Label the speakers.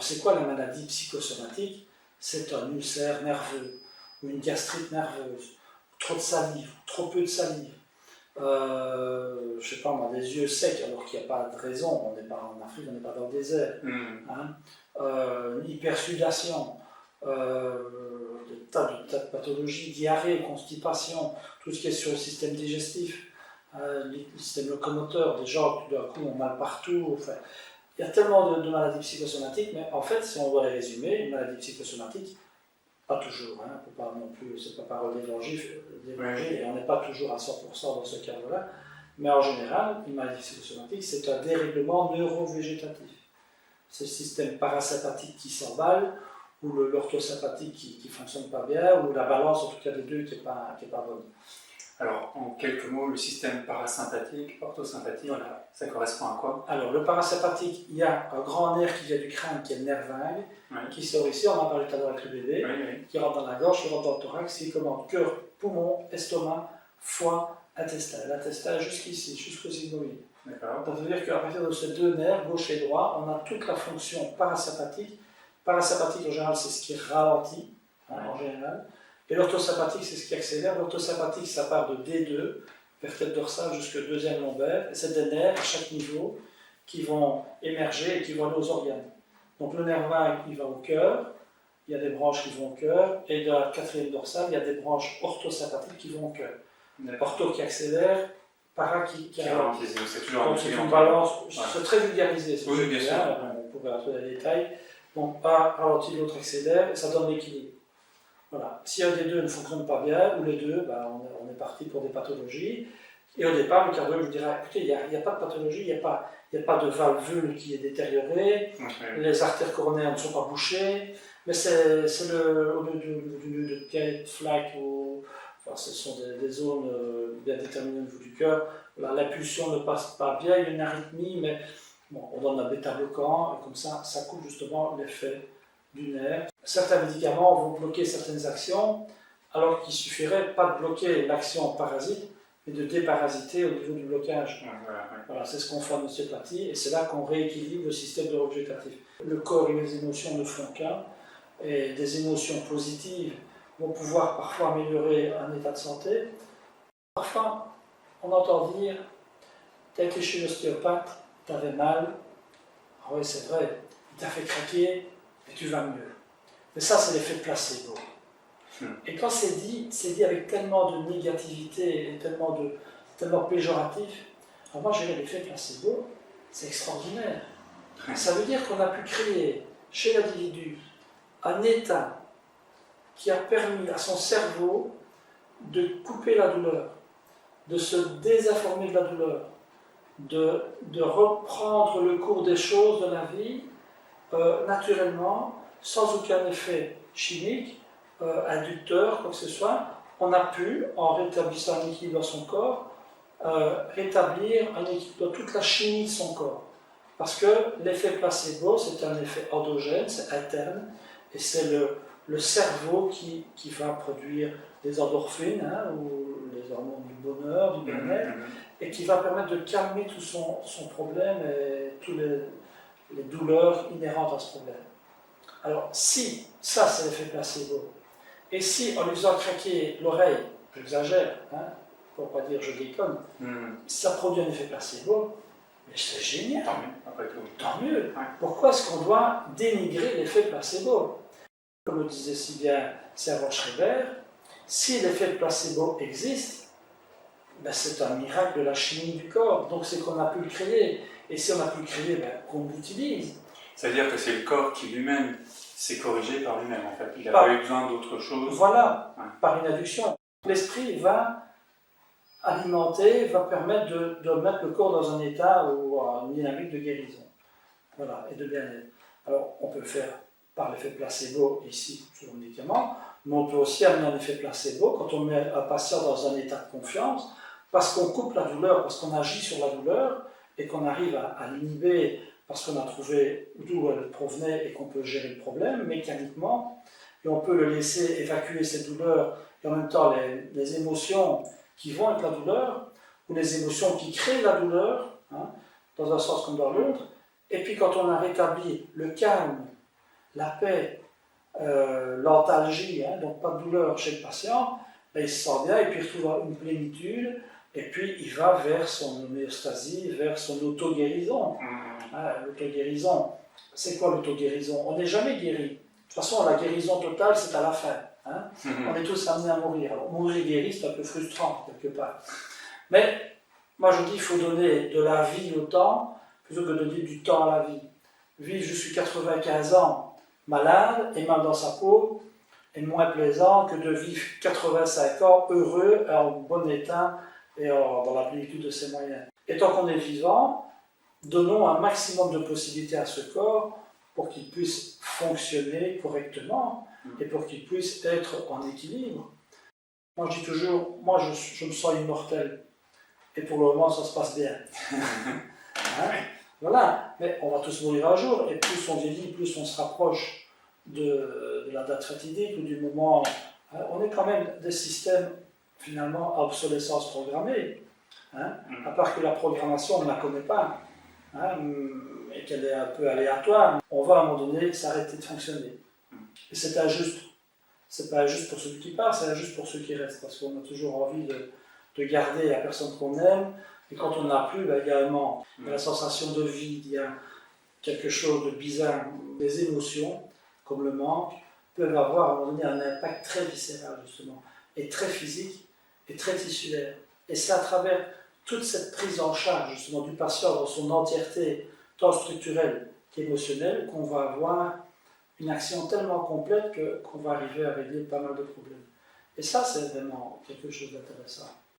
Speaker 1: Alors c'est quoi la maladie psychosomatique? C'est un ulcère nerveux, ou une gastrite nerveuse, trop de salive, trop peu de salive. Je ne sais pas moi, des yeux secs alors qu'il n'y a pas de raison, on n'est pas en Afrique, on n'est pas dans le désert. Hypersudation, des tas de pathologies, diarrhée, constipation, tout ce qui est sur le système digestif, le système locomoteur, des gens qui d'un coup ont mal partout. Enfin, il y a tellement de maladies psychosomatiques, mais en fait, si on doit les résumer, une maladie psychosomatique, pas toujours, on ne peut pas non plus, c'est pas parole d'évangile, et on n'est pas toujours à 100% dans ce cadre-là, mais en général, une maladie psychosomatique, c'est un dérèglement neurovégétatif. C'est le système parasympathique qui s'emballe, ou l'orthosympathique qui ne fonctionne pas bien, ou la balance, en tout cas des deux, qui n'est pas bonne.
Speaker 2: Alors, en quelques mots, le système parasympathique, orthosympathique, voilà. Ça correspond à quoi?
Speaker 1: Alors, le parasympathique, il y a un grand nerf qui vient du crâne, qui est le nerf vague, qui sort ici, on en a parlé tout à l'heure avec le bébé, qui rentre dans la gorge, qui rentre dans le thorax, qui commande cœur, poumon, estomac, foie, intestin. L'intestin jusqu'ici, jusqu'aux iliomyènes. Ça veut dire qu'à partir de ces deux nerfs, gauche et droit, on a toute la fonction parasympathique. Parasympathique, en général, c'est ce qui ralentit, en général. Et l'orthosympathique, c'est ce qui accélère. L'orthosympathique, ça part de D2, vertèbre dorsale jusqu'au deuxième lombaire. Et c'est des nerfs à chaque niveau qui vont émerger et qui vont aller aux organes. Donc le nerf vague, il va au cœur, il y a des branches qui vont au cœur, et de la quatrième dorsale, il y a des branches orthosympathiques qui vont au cœur. Ortho qui accélère, para qui ralentit.
Speaker 2: C'est toujours
Speaker 1: donc c'est une balance,
Speaker 2: ouais.
Speaker 1: C'est très vulgarisé.
Speaker 2: Oui, bien sûr.
Speaker 1: On pourrait rentrer dans les détails. Donc un ralentit, l'autre accélère, et ça donne l'équilibre. Voilà. Si un des deux ne fonctionne pas bien, ou les deux, on est parti pour des pathologies. Et au départ, le cardiologue vous dira, écoutez, il n'y a pas de pathologie, il n'y a pas de valvule qui est détériorée, les artères coronaires ne sont pas bouchées, mais c'est au lieu de tête, flaque, ce sont des zones bien déterminées au niveau du cœur. L'impulsion ne passe pas bien, il y a une arythmie, mais bon, on donne un bêta-bloquant, et comme ça coupe justement l'effet du nerf. Certains médicaments vont bloquer certaines actions, alors qu'il suffirait pas de bloquer l'action parasite, mais de déparasiter au niveau du blocage. Voilà, c'est ce qu'on fait en ostéopathie, et c'est là qu'on rééquilibre le système neurovégétatif. Le corps et les émotions ne font qu'un, et des émotions positives vont pouvoir parfois améliorer un état de santé. Parfois, on entend dire, tu as été chez l'ostéopathe, tu avais mal, ah oui c'est vrai, il t'a fait craquer, et tu vas mieux. Mais ça, c'est l'effet placebo. Et quand c'est dit avec tellement de négativité et tellement péjoratif, alors moi, je dirais l'effet placebo, c'est extraordinaire. Ça veut dire qu'on a pu créer chez l'individu un état qui a permis à son cerveau de couper la douleur, de se désinformer de la douleur, de reprendre le cours des choses de la vie naturellement, sans aucun effet chimique, inducteur, quoi que ce soit. On a pu, en rétablissant un équilibre dans son corps, rétablir un équilibre dans toute la chimie de son corps. Parce que l'effet placebo, c'est un effet endogène, c'est interne, et c'est le cerveau qui va produire des endorphines, ou les hormones du bonheur, du bien-être, et qui va permettre de calmer tout son problème et toutes les douleurs inhérentes à ce problème. Alors, si, ça c'est l'effet placebo, et si en lui faisant craquer l'oreille, j'exagère, pour ne pas dire je déconne, ça produit un effet placebo, mais c'est génial.
Speaker 2: Tant mieux, après tout.
Speaker 1: Tant mieux. Ouais. Pourquoi est-ce qu'on doit dénigrer l'effet placebo? Comme le disait si bien Servan Schreiber, si l'effet placebo existe, c'est un miracle de la chimie du corps, donc c'est qu'on a pu le créer. Et si on a pu le créer, qu'on l'utilise.
Speaker 2: C'est-à-dire que c'est le corps qui lui-même s'est corrigé par lui-même, en fait. Il n'a pas eu besoin d'autre chose.
Speaker 1: Voilà, par une induction. L'esprit va alimenter, va permettre de mettre le corps dans un état ou une dynamique de guérison. Voilà, et de bien-être. Alors, on peut le faire par l'effet placebo ici, sur le médicament, mais on peut aussi amener un effet placebo quand on met un patient dans un état de confiance, parce qu'on coupe la douleur, parce qu'on agit sur la douleur, et qu'on arrive à l'inhiber parce qu'on a trouvé d'où elle provenait et qu'on peut gérer le problème mécaniquement, et on peut le laisser évacuer cette douleur, et en même temps les émotions qui vont avec la douleur, ou les émotions qui créent la douleur, dans un sens comme dans l'autre, et puis quand on a rétabli le calme la paix, l'antalgie, hein, donc pas de douleur chez le patient, ben, il se sent bien et puis il retrouve une plénitude et puis il va vers son homéostasie, vers son auto-guérison. Hein, l'auto-guérison, c'est quoi l'auto-guérison? On n'est jamais guéri. De toute façon, la guérison totale, c'est à la fin. Hein. On est tous amenés à mourir. Alors, mourir guéri, c'est un peu frustrant, quelque part. Mais, moi je dis qu'il faut donner de la vie au temps, plutôt que de donner du temps à la vie. Vivre jusqu'à 95 ans malade et mal dans sa peau est moins plaisant que de vivre 85 ans heureux, en bon état et dans la plénitude de ses moyens. Et tant qu'on est vivant, donnons un maximum de possibilités à ce corps pour qu'il puisse fonctionner correctement et pour qu'il puisse être en équilibre. Moi je dis toujours, moi je me sens immortel et pour le moment ça se passe bien. Hein? Voilà, mais on va tous mourir un jour et plus on vieillit, plus on se rapproche de la date fatidique ou du moment. On est quand même des systèmes finalement à obsolescence programmée, hein? À part que la programmation on ne la connaît pas. Hein, et qu'elle est un peu aléatoire, on va à un moment donné s'arrêter de fonctionner. Et c'est injuste. C'est pas injuste pour celui qui part, c'est injuste pour ceux qui restent, parce qu'on a toujours envie de garder la personne qu'on aime, et quand on n'a plus, ben, il y a un manque, il y a la sensation de vide, il y a quelque chose de bizarre. Les émotions, comme le manque, peuvent avoir à un moment donné un impact très viscéral, justement, et très physique, et très tissulaire. Et c'est à travers toute cette prise en charge justement du patient dans son entièreté, tant structurelle qu'émotionnelle, qu'on va avoir une action tellement complète qu'on va arriver à régler pas mal de problèmes. Et ça, c'est vraiment quelque chose d'intéressant.